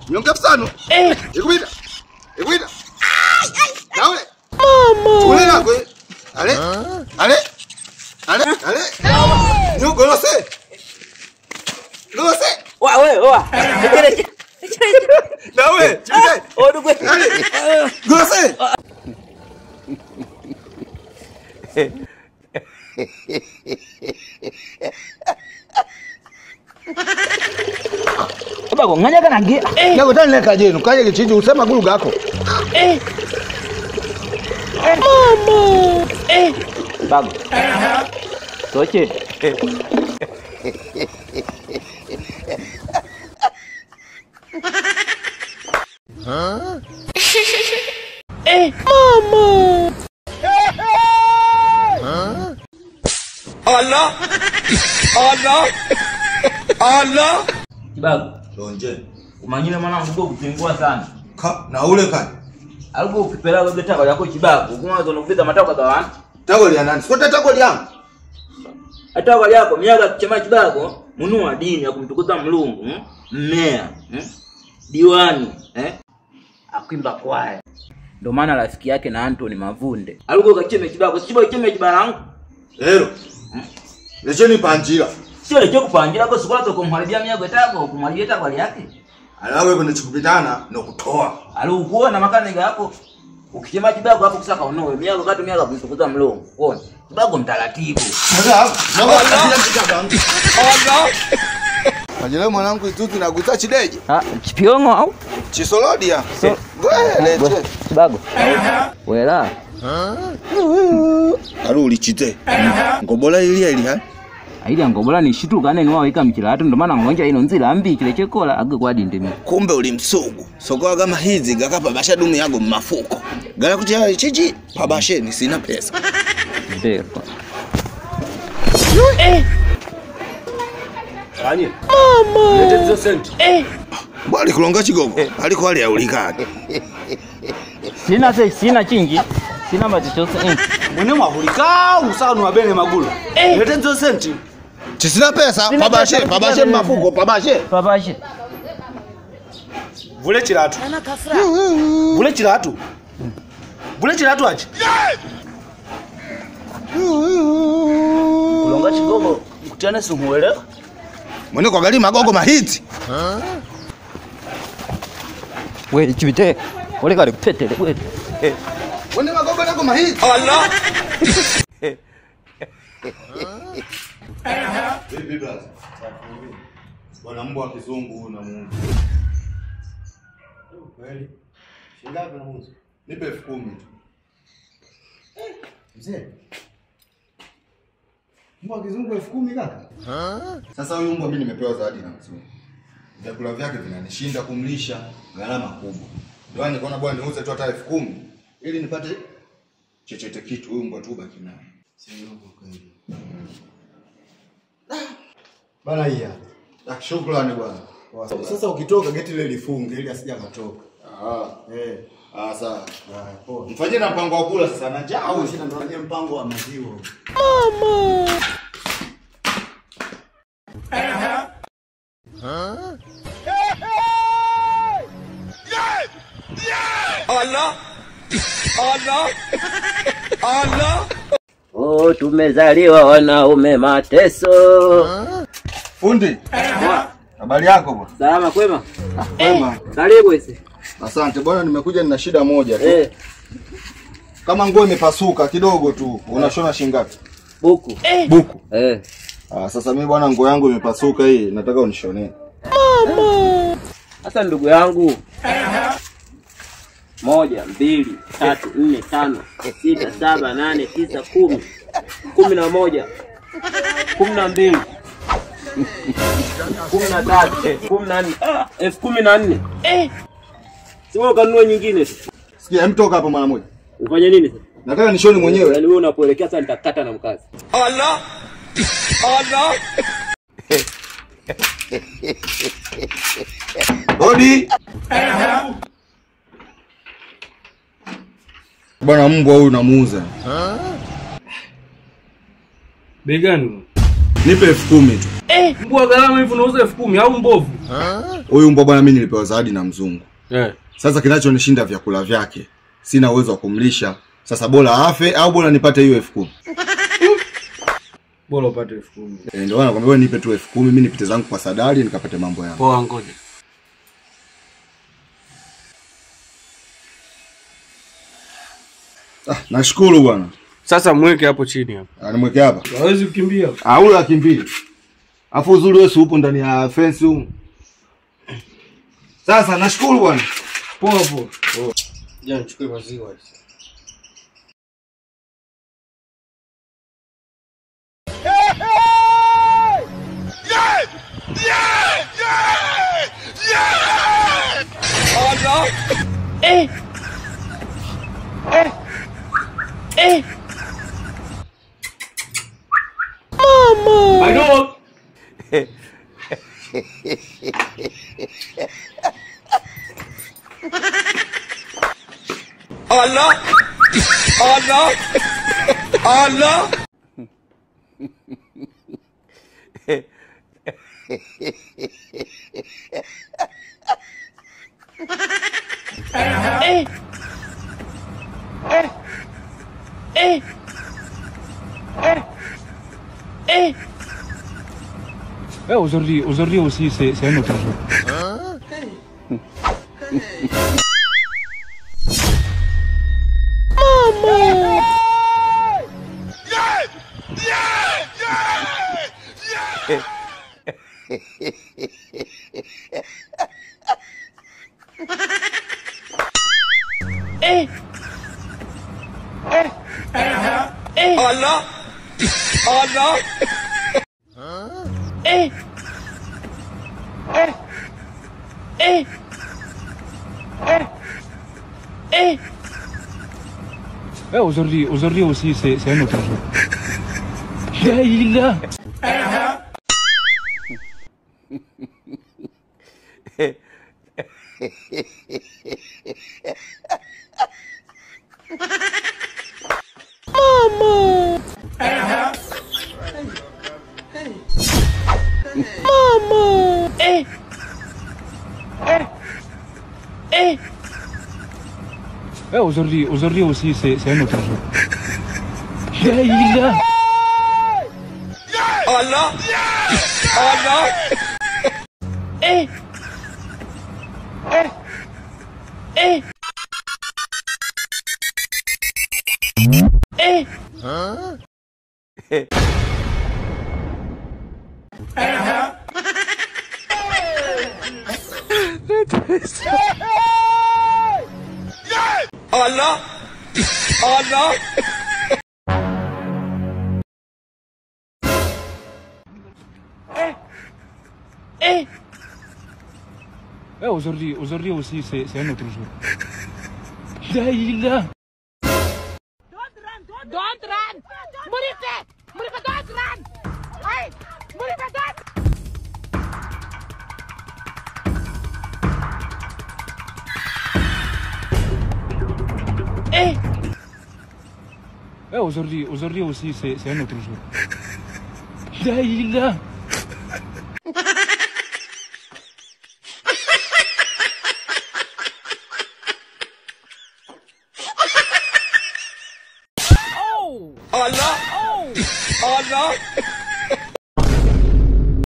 Nyonga sana. Ikuita. Ikuita. Nawe. Mama. Ulela kwe. Ale? Ale? Ale? Ale? Nyonga lose. Lose. Wa wewe. Nawe, chimite. Odugwe. Lose. Bago nganya kana ngi. Nako tani leka jenu, kaje kichiji usema gulu gako. Mama. Bago. Toche. Mama. Allah. Allah. Allah. Bago. Donje. Umanyine mwanangu go kutengua sana. Na ule kani. Algo ukipela gobe tako yako kibago. Kumazo nokupita matako za wana. Tako ya nani? Sikote tako yangu. Atako yako miaga kuchema kibago, munua dini ya kumtukuza Mulungu, mmea, diwani, akwimba kwaya. Ndio maana rafiki yake na Anthony Mavunde. Algo kacheme kibago, sibo cheme kibarangu. Ero. Lecheni panjira. Sio lecho kupangira kwa sikuwa kumharibia miago tako, kumharibia tako yake. Alawe kuna chukupitana na kutoa. Alikuwa na makanega yako. Ukichema kibago hapo kusaka unoe miago kati miago kumtukuza Mulungu. Uone. Kibago mtaratibu. Majele mwanangu itutu na guta chideje. Chipiongo au? Chisolodia. Lete. Kibago. Wela. Aru ulichite. Ngobola ilia ili ha. Aida ngobola ni shitu kane nwa wika mchilatu ndo maana ngonja ino nzira mbi kile chekola age kwa dindimi. Kumbe ulimsugu. Sokoa kama hizi gakapa basha dumu yago mafuko. Gala kutia chichi pabashe ni sina pesa. Ndio. Anye. Mama. Lete hizo senti. Bali kulonga chigogo. Aliko ali aulikake. Sina chingi. Sina majichoso. Mwene mwahulika usanu wabene magulu. Lete hizo senti. Chisina pesa, pabashe mafuko, pabashe. Vule chiratu. Vule chiratu. Vule chiratu achi. Kulonga chigogo kutiane sumuelewa. Mwene kwa gali magogo mahiti. Wewe chibite. Ole kale kupetele wewe. Mwene magogo nako mahiti. Allah. Baby brother. Bwana mbwa kizungu na Mungu. Kweli. Shingapi na Mungu? Nipe 10,000 tu. Mzee. Mbwa kizungu 10,000 kaka? Sasa huyu mbwa mimi nimepewa zawadi na mzungu. Vyakula vyake vinanishinda kumlisha, gharama kubwa. Ndio nikaona bwana niuze tu hata 10,000 ili nipate chochote kitu huyu mbwa tu baki naye. Sio kweli. Bana hii hapa. Shukrani bwana. Sasa ukitoka geti ile lifunge ili asija katoka. Sawa. Poa. Mfanyie na mpango wa kula sasa na njaa au sina ndo nanye mpango wa maziwa. Mama. Allah. Allah. Allah. Oh, tumezaliwa wanaume mateso. Fundi. Habari yako bwana? Salama kwema? Kwema. Karibu ese. Asante bwana, nimekuja nina shida moja tu. Kama nguo imepasuka kidogo tu, unashona shingapi? Buku. Buku. Sasa mimi bwana nguo yangu imepasuka hii, nataka unishonee. Mama. Sasa ndugu yangu. 1, 2, 3, 4, 5, 6, 7, 8, 9, 10. 11. 12. 13, 14. 14. Sio kanunua nyingine. Sikia, mtoka hapo mara moja. Ufanye nini sasa? Nataka nishone mwenyewe. Yaani wewe unapoelekea sasa nitakata na mkazi. Allah. Allah. Bodi. Bwana mbwa huyu namuuza. Bei gani? Nipe 10,000 tu. Mbwa gharama hivi unauza 10,000 au mbovu? Huyu mbwa bwana mimi nilipewa zawadi na mzungu. Eh. Sasa kinachonishinda vyakula vyake. Sina uwezo wa kumlisha. Sasa bora afe au bora nipate hiyo 10,000. Bora upate 10,000. Ndio maana nakwambia wewe nipe tu 10,000 mimi nipite zangu kwa sadari nikapate mambo yangu. Poa ngoja. Nashukuru bwana. Sasa mweke hapo chini hapo. Nimweke hapa. Hawezi kukimbia. Ule akimbie. Afu uzuri wewe upo ndani ya fence huko. Sasa nashukuru bwana. Poa poa. Jana nichukue maziwa hizi. Mama! I know. Allah! Allah! Allah! Aujourd'hui aussi, c'est un autre jour. Allah! Allah! Aujourd'hui aussi, c'est un autre jour. La ilaha. Aujourd'hui aussi, c'est un autre jour. La ilaha. Allah! Allah! Allah! Allah! Aujourd'hui aussi, c'est un autre jour. La ilaha. Don't run! Murife! Murife, don't run! Hey! Murife, don't! Aujourd'hui aussi, c'est un autre jour. La ilaha.